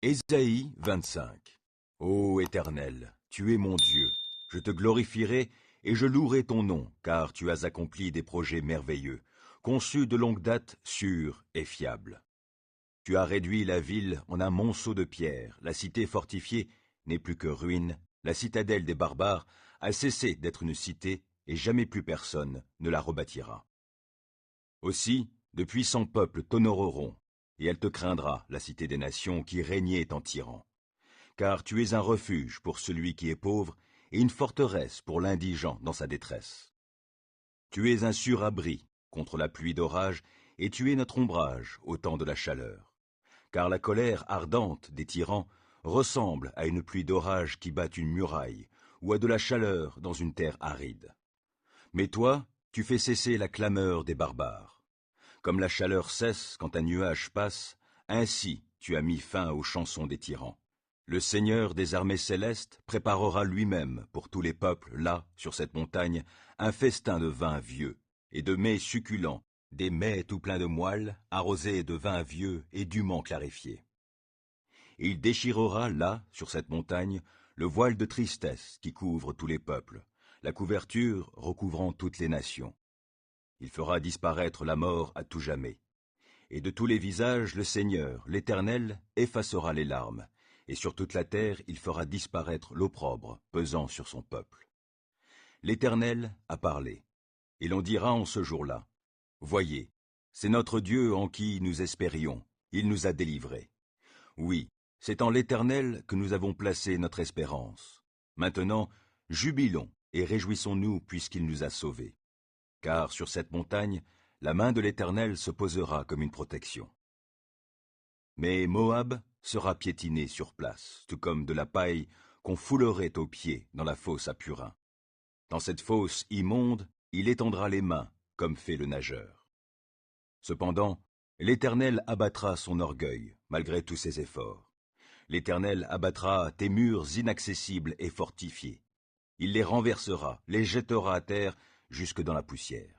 Ésaïe 25. Ô Éternel, tu es mon Dieu, je te glorifierai et je louerai ton nom, car tu as accompli des projets merveilleux, conçus de longue date, sûrs et fiables. Tu as réduit la ville en un monceau de pierre, la cité fortifiée n'est plus que ruine, la citadelle des barbares a cessé d'être une cité, et jamais plus personne ne la rebâtira. Aussi, de puissants peuples t'honoreront, et elle te craindra, la cité des nations qui régnait en tyran. Car tu es un refuge pour celui qui est pauvre, et une forteresse pour l'indigent dans sa détresse. Tu es un sûr abri contre la pluie d'orage, et tu es notre ombrage au temps de la chaleur. Car la colère ardente des tyrans ressemble à une pluie d'orage qui bat une muraille, ou à de la chaleur dans une terre aride. Mais toi, tu fais cesser la clameur des barbares. Comme la chaleur cesse quand un nuage passe, ainsi tu as mis fin aux chansons des tyrans. Le Seigneur des armées célestes préparera lui-même pour tous les peuples, là, sur cette montagne, un festin de vin vieux, et de mets succulents, des mets tout pleins de moelle, arrosés de vin vieux et dûment clarifiés. Et il déchirera, là, sur cette montagne, le voile de tristesse qui couvre tous les peuples, la couverture recouvrant toutes les nations. Il fera disparaître la mort à tout jamais. Et de tous les visages, le Seigneur, l'Éternel, effacera les larmes, et sur toute la terre il fera disparaître l'opprobre pesant sur son peuple. L'Éternel a parlé, et l'on dira en ce jour-là, voyez, c'est notre Dieu en qui nous espérions, il nous a délivrés. Oui, c'est en l'Éternel que nous avons placé notre espérance. Maintenant, jubilons et réjouissons-nous puisqu'il nous a sauvés. Car sur cette montagne, la main de l'Éternel se posera comme une protection. Mais Moab sera piétiné sur place, tout comme de la paille qu'on foulerait aux pieds dans la fosse à purin. Dans cette fosse immonde, il étendra les mains, comme fait le nageur. Cependant, l'Éternel abattra son orgueil, malgré tous ses efforts. L'Éternel abattra tes murs inaccessibles et fortifiés. Il les renversera, les jettera à terre jusque dans la poussière.